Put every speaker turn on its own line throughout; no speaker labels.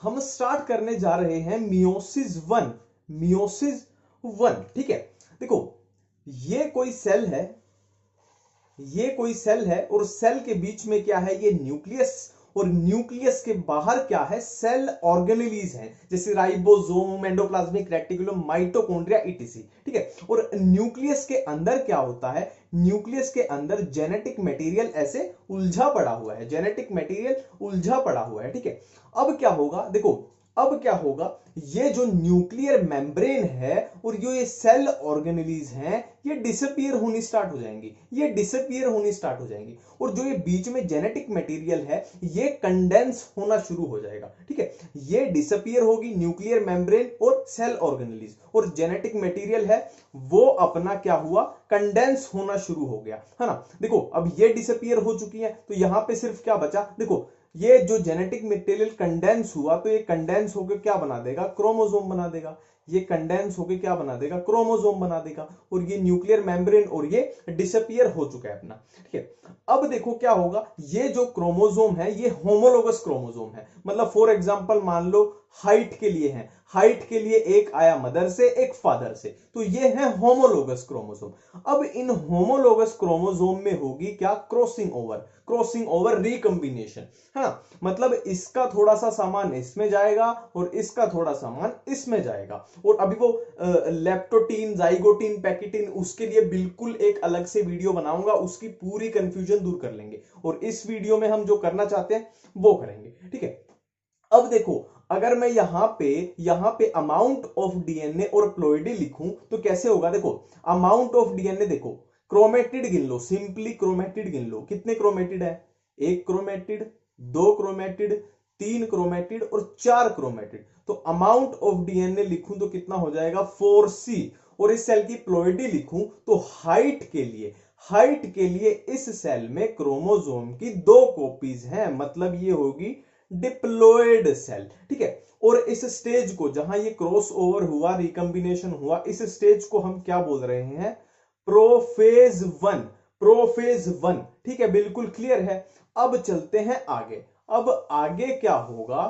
हम स्टार्ट करने जा रहे हैं मियोसिस वन। मियोसिस वन, ठीक है। देखो ये कोई सेल है, ये कोई सेल है और सेल के बीच में क्या है, ये न्यूक्लियस, और न्यूक्लियस के बाहर क्या है, सेल ऑर्गेनेलीज हैं, जैसे ribosome, endoplasmic reticulum, mitochondria etc., ठीक है। और न्यूक्लियस के अंदर क्या होता है, न्यूक्लियस के अंदर जेनेटिक मटेरियल ऐसे उलझा पड़ा हुआ है, जेनेटिक मटेरियल उलझा पड़ा हुआ है, ठीक है। अब क्या होगा, देखो अब क्या होगा, ये जो न्यूक्लियर मेम्ब्रेन है और जो ये सेल ऑर्गेनेलीज हैं, ये डिसअपियर होनी स्टार्ट हो जाएंगी, ये डिसअपियर होनी स्टार्ट हो जाएंगी। और जो ये बीच में जेनेटिक मटेरियल है, ये कंडेंस होना शुरू हो जाएगा, ठीक है। ये डिसअपियर होगी, न्यूक्लियर मेम्ब्रेन और सेल ऑर्गेनेलीज, और जेनेटिक मटेरियल है वो अपना क्या हुआ, कंडेंस होना शुरू हो गया, है ना। देखो अब ये डिसअपियर हो चुकी है, तो यहां पे सिर्फ क्या बचा, देखो ये जो जेनेटिक मटेरियल कंडेंस हुआ, तो ये कंडेंस होकर क्या बना देगा, क्रोमोसोम बना देगा। ये कंडेंस होकर क्या बना देगा, क्रोमोसोम बना देगा। और ये न्यूक्लियर मेम्ब्रेन और ये डिसअपियर हो चुका है अपना, ठीक है। अब देखो क्या होगा, ये जो क्रोमोसोम है ये होमोलोगस क्रोमोसोम है, मतलब फॉर एग्जांपल मान लो हाइट के लिए है, हाइट के लिए एक आया मदर से एक फादर से, तो ये है होमोलोगस क्रोमोसोम। अब इन होमोलोगस क्रोमोसोम में होगी क्या, क्रॉसिंग ओवर, क्रॉसिंग ओवर रिकंबिनेशन, है ना। मतलब इसका थोड़ा सा सामान इसमें जाएगा और इसका थोड़ा सामान इसमें जाएगा। और अभी वो लेप्टोटीन, जाइगोटीन, पैकिटीन, उसके लिए बिल्कुल एक अलग से वीडियो बनाऊंगा, उसकी पूरी कंफ्यूजन दूर कर लेंगे, और इस वीडियो में हम जो करना चाहते हैं वो करेंगे, ठीक है। अब देखो अगर मैं यहां पे अमाउंट ऑफ डीएनए और प्लोइडी लिखूं तो कैसे होगा, देखो अमाउंट ऑफ डीएनए, देखो क्रोमेटिड गिन लो, सिंपली क्रोमेटिड गिन लो, कितने क्रोमेटिड है, एक क्रोमेटिड, दो क्रोमेटिड, तीन क्रोमेटिड और चार क्रोमेटिड। तो अमाउंट ऑफ डीएनए लिखूं तो कितना हो जाएगा, 4C। और इस सेल की प्लोइडी लिखूं तो हाइट के लिए इस सेल में क्रोमोसोम की दो कॉपीज हैं, मतलब ये होगी डिप्लॉयड सेल, ठीक है। और इस स्टेज को जहां ये क्रॉस ओवर हुआ, रिकंबिनेशन हुआ, इस स्टेज को हम क्या बोल रहे हैं, प्रोफेज वन, प्रोफेज वन, ठीक है, बिल्कुल क्लियर है। अब चलते हैं आगे। अब आगे क्या होगा,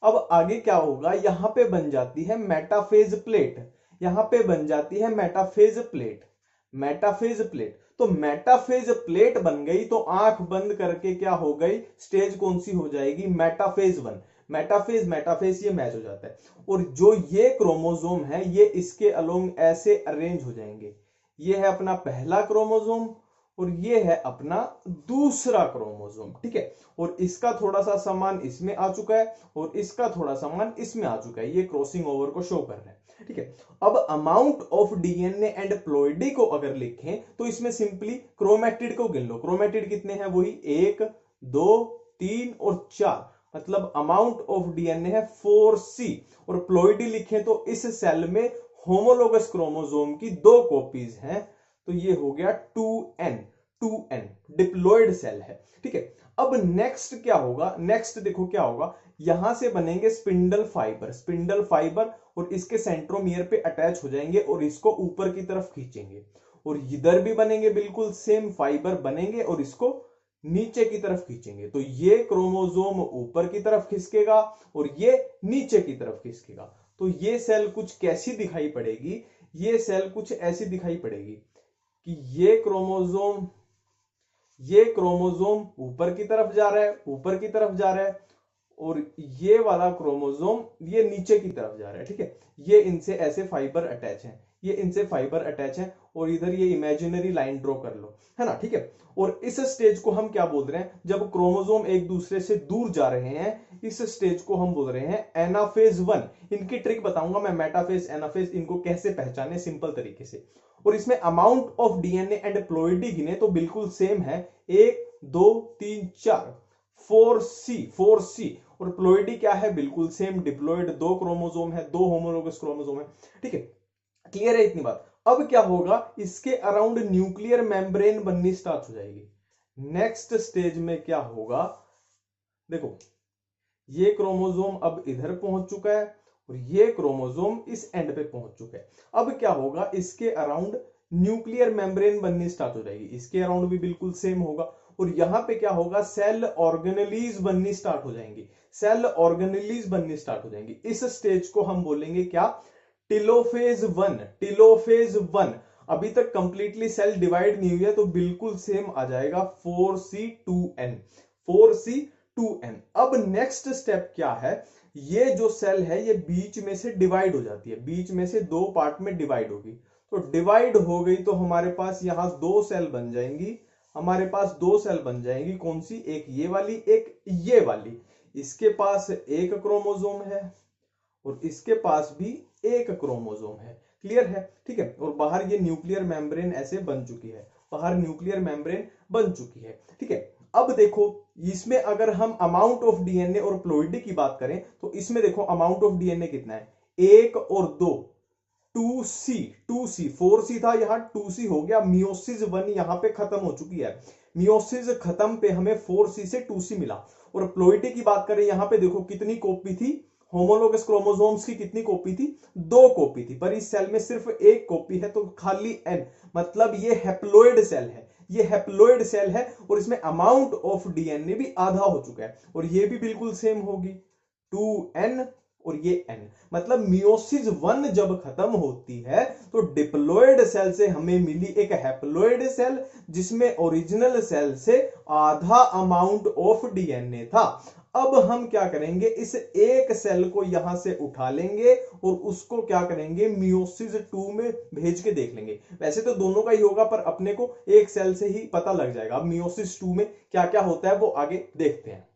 अब आगे क्या होगा, यहां पे बन जाती है मेटाफेज प्लेट, यहां पे बन जाती है मेटाफेज प्लेट, मेटाफेज प्लेट। तो मेटाफेज प्लेट बन गई तो आंख बंद करके क्या हो गई, स्टेज कौन सी हो जाएगी, मेटाफेज वन। मेटाफेज मेटाफेज ये मैच हो जाता है। और जो ये क्रोमोसोम है ये इसके अलोंग ऐसे अरेंज हो जाएंगे, ये है अपना पहला क्रोमोसोम और ये है अपना दूसरा क्रोमोसोम, ठीक है। और इसका थोड़ा सा सामान इसमें आ चुका है और इसका थोड़ा सामान इसमें आ चुका है, ये क्रॉसिंग ओवर को शो कर रहा है, ठीक है। अब amount of DNA and ploidy को अगर लिखें तो इसमें सिंपली क्रोमेटिड को गिन लो, क्रोमेटिड कितने हैं, वही एक, दो, तीन और चार, मतलब अमाउंट ऑफ डीएनए है 4C। और प्लोइडी लिखें तो इस सेल में होमोलोगस क्रोमोसोम की दो कॉपीज हैं, तो ये हो गया 2N, 2N डिप्लॉयड सेल है, ठीक है। अब नेक्स्ट क्या होगा, नेक्स्ट देखो क्या होगा, यहां से बनेंगे स्पिंडल फाइबर, स्पिंडल फाइबर, और इसके सेंट्रोमियर पे अटैच हो जाएंगे और इसको ऊपर की तरफ खींचेंगे। और इधर भी बनेंगे बिल्कुल सेम फाइबर बनेंगे और इसको नीचे की तरफ खींचेंगे। तो ये क्रोमोसोम ऊपर की तरफ खिसकेगा और ये नीचे की तरफ खिसकेगा। तो ये सेल कुछ कैसी दिखाई पड़ेगी, ये सेल कुछ ऐसी दिखाई पड़ेगी कि ये क्रोमोसोम ऊपर की तरफ जा रहा है, ऊपर की तरफ जा रहा है, और ये वाला क्रोमोसोम ये नीचे की तरफ जा रहा है, ठीक है। ये इनसे ऐसे फाइबर अटैच है, ये इनसे फाइबर अटैच है, और इधर ये इमेजिनरी लाइन ड्रॉ कर लो, है ना, ठीक है। और इस स्टेज को हम क्या बोल रहे हैं, जब क्रोमोसोम एक दूसरे से दूर जा रहे हैं, इस स्टेज को हम बोल रहे हैं एनाफेज वन। इनकी ट्रिक बताऊंगा मैं, मेटाफेज, एनाफेज, इनको कैसे पहचाने सिंपल तरीके से। और इसमें amount of DNA and ploidy गिने तो बिल्कुल सेम है, एक, दो, तीन, चार, 4C, 4C। और प्लोइडी क्या है, बिल्कुल सेम डिप्लॉयड, दो क्रोमोसोम है, दो होमोलोगस क्रोमोसोम है, ठीक है। क्लियर है इतनी बात। अब क्या होगा, इसके अराउंड न्यूक्लियर मेम्ब्रेन बननी स्टार्ट हो जाएगी। नेक्स्ट स्टेज में क्या होगा, देखो ये क्रोमोसोम अब इधर पहुंच चुका है और ये क्रोमोसोम इस एंड पे पहुंच चुका है। अब क्या होगा, इसके अराउंड न्यूक्लियर मेम्ब्रेन बननी स्टार्ट हो जाएगी, इसके अराउंड भी बिल्कुल सेम होगा। और यहां पे क्या होगा, सेल ऑर्गेनेलीज बननी स्टार्ट हो जाएंगी, सेल ऑर्गेनेलीज बननी स्टार्ट हो जाएंगी। इस स्टेज को हम बोलेंगे क्या, टिलोफेज 1। टिलोफेज 1 अभी तक कंप्लीटली सेल डिवाइड नहीं हुई है, तो बिल्कुल सेम आ जाएगा 4C2N, 4C2N। अब नेक्स्ट स्टेप क्या है, ये जो सेल है ये बीच में से डिवाइड हो जाती है, बीच में से दो पार्ट में डिवाइड होगी। तो डिवाइड हो गई तो हमारे पास यहां दो सेल बन जाएंगी, हमारे पास दो सेल बन जाएंगी, कौन सी, एक ये वाली एक ये वाली। इसके पास एक क्रोमोसोम है और इसके पास भी एक क्रोमोसोम है, क्लियर है, ठीक है। और बाहर ये न्यूक्लियर मेम्ब्रेन ऐसे बन चुकी है, बाहर न्यूक्लियर मेम्ब्रेन बन चुकी है, ठीक है। अब देखो इसमें अगर हम अमाउंट ऑफ डीएनए और प्लोइडी की बात करें तो इसमें देखो अमाउंट ऑफ डीएनए कितना है, 1 और 2, 2C, 2C, 4C था यहां 2C हो गया। मियोसिस 1 यहां पे खत्म हो चुकी है, मियोसिस खत्म पे हमें 4C से 2C मिला। और प्लोइडी की बात करें यहां पे देखो कितनी कॉपी थी, होमोलोगस क्रोमोसोम्स की कितनी कॉपी थी, 2 कॉपी थी, पर इस सेल में सिर्फ एक कॉपी है, तो खाली N, मतलब ये हैप्लोइड सेल है, ये हैप्लोइड सेल है। और इसमें अमाउंट ऑफ डीएनए भी आधा हो चुका है, और ये भी बिल्कुल सेम होगी 2N और ये N। मतलब मियोसिस 1 जब खत्म होती है तो डिप्लॉयड सेल से हमें मिली एक हैप्लोइड सेल, जिसमें ओरिजिनल सेल से आधा अमाउंट ऑफ डीएनए था। अब हम क्या करेंगे, इस एक सेल को यहां से उठा लेंगे और उसको क्या करेंगे, मियोसिस 2 में भेज के देख लेंगे। वैसे तो दोनों का ही होगा, पर अपने को एक सेल से ही पता लग जाएगा। अब मियोसिस 2 में क्या क्या होता है वो आगे देखते हैं।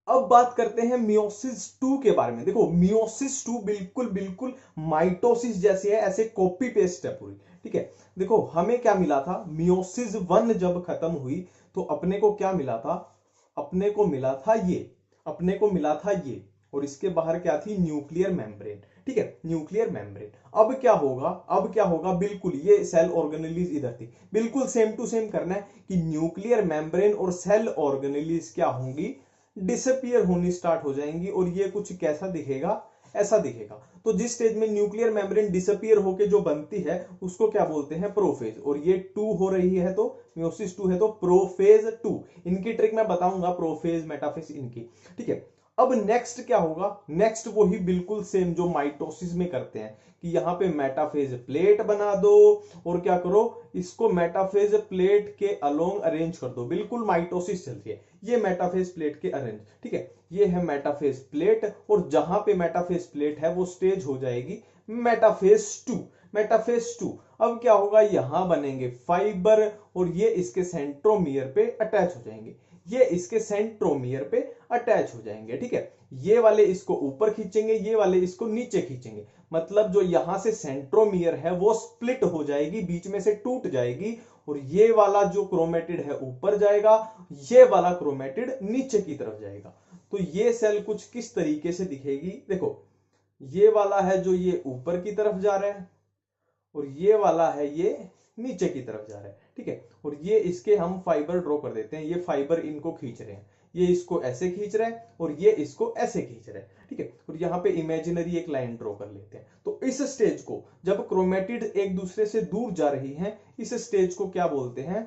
अब बात करते हैं मियोसिस 2 के बारे में। देखो मियोसिस 2 बिल्कुल बिल्कुल माइटोसिस जैसे है, ऐसे कॉपी पेस्ट है पूरी, ठीक है। देखो हमें क्या मिला था, मियोसिस 1 जब खत्म हुई तो अपने को क्या मिला था, अपने को मिला था ये, अपने को मिला था ये, और इसके बाहर क्या थी, न्यूक्लियर मेम्ब्रेन, ठीक है, न्यूक्लियर मेम्ब्रेन। अब क्या होगा, अब क्या होगा, बिल्कुल ये सेल ऑर्गेनेलीज इधर थी, बिल्कुल सेम टू सेम करना है कि न्यूक्लियर मेम्ब्रेन और सेल ऑर्गेनेलीज क्या होंगी, डिसअपियर होनी स्टार्ट हो जाएंगी। और ये कुछ कैसा दिखेगा, ऐसा दिखेगा। तो जिस स्टेज में न्यूक्लियर मेम्ब्रेन डिसअपियर होके जो बनती है उसको क्या बोलते हैं, प्रोफेज। और ये 2 हो रही है तो मियोसिस 2 है तो प्रोफेज 2। इनकी ट्रिक मैं बताऊंगा, प्रोफेज मेटाफेज इनकी, ठीक है। अब नेक्स्ट क्या होगा, नेक्स्ट वही बिल्कुल सेम जो माइटोसिस में करते हैं कि यहां पे मेटाफेज प्लेट बना दो और क्या करो, इसको मेटाफेज प्लेट के अलोंग अरेंज कर दो, बिल्कुल माइटोसिस चलती है। ये मेटाफेज प्लेट के अरेंज, ठीक है, ये है मेटाफेज प्लेट। और जहां पे मेटाफेज प्लेट है वो स्टेज हो जाएगी मेटाफेज 2, मेटाफेज 2। अब क्या होगा, यहां बनेंगे फाइबर और ये इसके सेंट्रोमियर पे अटैच हो जाएंगे, ये इसके सेंट्रोमियर पे अटैच हो जाएंगे, ठीक है। ये वाले इसको ऊपर खींचेंगे, ये वाले इसको नीचे खींचेंगे। मतलब जो यहां से सेंट्रोमियर है वो स्प्लिट हो जाएगी, बीच में से टूट जाएगी, और ये वाला जो क्रोमेटिड है ऊपर जाएगा, ये वाला क्रोमेटिड नीचे की तरफ जाएगा। तो ये सेल कुछ किस तरीके से दिखेगी, देखो ये वाला है जो ये ऊपर की तरफ जा रहा है, और ये वाला है ये नीचे की तरफ जा रहा है, ठीक है। और ये इसके हम फाइबर ड्रॉ कर देते हैं, ये फाइबर इनको खींच रहे हैं, ये इसको ऐसे खींच रहा है और ये इसको ऐसे खींच रहा है, ठीक है। और यहाँ पे इमेजिनरी एक लाइन ड्रॉ कर लेते हैं। तो इस स्टेज को जब क्रोमेटिड एक दूसरे से दूर जा रही हैं, इस स्टेज को क्या बोलते हैं,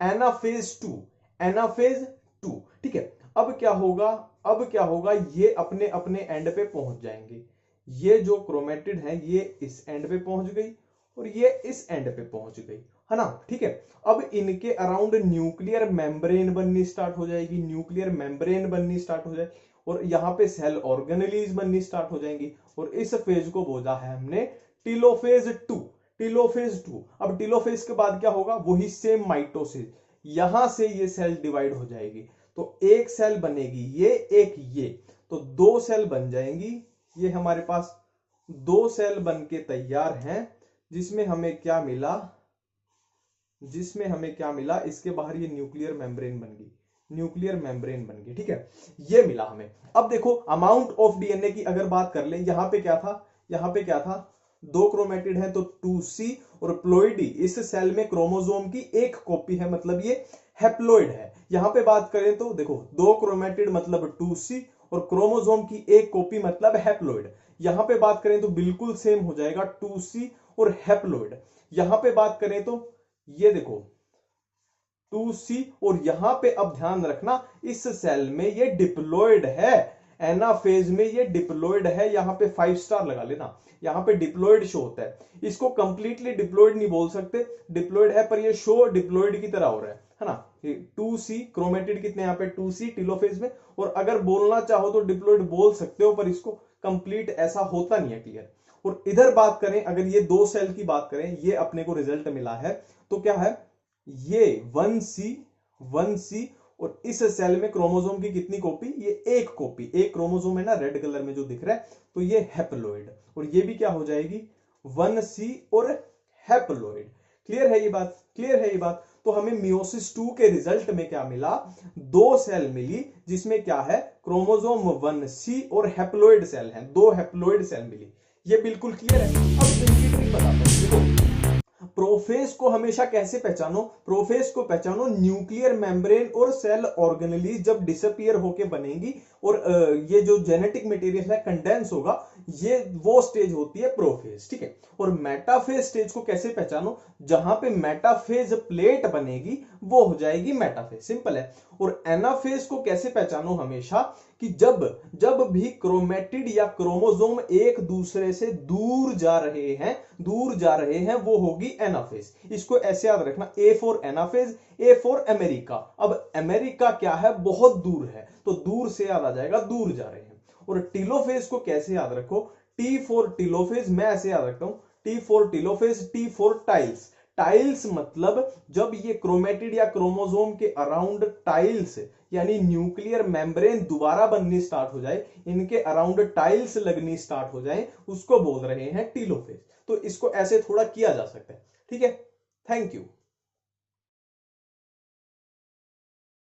एनाफेज 2, एनाफेज 2, ठीक है। अब क्या होगा, अब क्या होगा, ये अपने अपने एंड पे पहुंच जाएंगे। ये जो क्रोमेटिड है ये इस एंड पे पहुंच गई और ये इस एंड पे पहुंच गई, है ना, ठीक है। अब इनके अराउंड न्यूक्लियर मेम्ब्रेन बननी स्टार्ट हो जाएगी, न्यूक्लियर मेम्ब्रेन बननी स्टार्ट हो जाएगी, और यहां पे सेल ऑर्गेनेलीज बननी स्टार्ट हो जाएंगी। और इस फेज को बोला है हमने टिलोफेज 2, टिलोफेज 2। अब टिलोफेज के बाद क्या होगा, वही सेम माइटोसिस, यहां से ये सेल डिवाइड हो जाएगी, तो एक सेल बनेगी ये, एक ये, तो 2 सेल बन जाएंगी। ये हमारे पास 2 सेल बन के तैयार हैं, जिसमें हमें क्या मिला, जिसमें हमें क्या मिला, इसके बाहर ये न्यूक्लियर मेम्ब्रेन बन गई, न्यूक्लियर मेम्ब्रेन बन गई, ठीक है, ये मिला हमें। अब देखो अमाउंट ऑफ डीएनए की अगर बात कर ले, यहां पे क्या था, यहां पे क्या था, 2 क्रोमेटिड है तो 2C, और प्लोइडी इस सेल में क्रोमोसोम की एक कॉपी है, मतलब ये हैप्लोइड है। यहां पे बात करें तो देखो 2 क्रोमेटिड मतलब 2C, और क्रोमोसोम की एक कॉपी मतलब हैप्लोइड। यहां पे बात करें तो बिल्कुल सेम हो जाएगा 2C और हैप्लोइड। यहां पे बात करें तो ये देखो 2C और यहां पे अब ध्यान रखना इस सेल में ये डिप्लॉयड है, एनाफेज में ये डिप्लॉयड है, यहां पे 5 स्टार लगा लेना, यहां पे डिप्लॉयड शो होता है। इसको कंप्लीटली डिप्लॉयड नहीं बोल सकते, डिप्लॉयड है पर ये शो डिप्लॉयड की तरह हो रहा है ना। 2C क्रोमेटिड कितने यहाँ पे 2C टेलोफेज में, और अगर बोलना चाहो तो डिप्लॉयड बोल सकते हो पर इसको कंप्लीट ऐसा होता नहीं है, क्लियर। और इधर बात करें, अगर ये दो सेल की बात करें, ये अपने को रिजल्ट मिला है तो क्या है, ये 1C और इस सेल में क्रोमोसोम की कितनी कॉपी, ये एक कॉपी, एक क्रोमोसोम है ना रेड कलर में जो दिख रहा है, तो ये हैप्लॉइड, और ये भी क्या हो जाएगी 1C और हैप्लॉइड। क्लियर है ये बात, क्लियर है ये बात। तो हमें मियोसिस 2 के रिजल्ट में क्या मिला, दो सेल मिली जिसमें क्या है क्रोमोसोम 1C और हैप्लॉइड सेल है, दो हैप्लॉइड सेल मिली, ये बिल्कुल क्लियर है। अब इनकी ट्रिक बताता हूं, देखो प्रोफेज को हमेशा कैसे पहचानो, प्रोफेज को पहचानो न्यूक्लियर मेम्ब्रेन और सेल ऑर्गेनेलीज जब डिसअपियर होके बनेगी और ये जो जेनेटिक मटेरियल है कंडेंस होगा, ये वो स्टेज होती है प्रोफेज, ठीक है। और मेटाफेज स्टेज को कैसे पहचानो, जहां पे मेटाफेज प्लेट बनेगी वो हो जाएगी मेटाफेज, सिंपल है। और एनाफेज को कैसे पहचानो, हमेशा कि जब भी क्रोमेटिड या क्रोमोसोम एक दूसरे से दूर जा रहे हैं वो होगी एनाफेज। इसको ऐसे याद रखना, A for anaphase, A for America. अब अमेरिका क्या है, बहुत दूर है, तो दूर से याद आ जाएगा दूर जा रहे हैं। और टीलोफेज को कैसे याद रखो, टी फॉर टीलोफेज, मैं ऐसे याद रखता हूं, T for telophase, T for tiles. Tiles मतलब जब ये क्रोमेटिड या क्रोमोसोम के अराउंड टाइल्स यानी न्यूक्लियर मेम्ब्रेन दोबारा बननी स्टार्ट हो जाए, इनके अराउंड टाइल्स लगनी स्टार्ट हो जाए, उसको बोल रहे हैं टीलोफेज। तो इसको ऐसे थोड़ा किया जा सकता है, ठीक है। Thank you.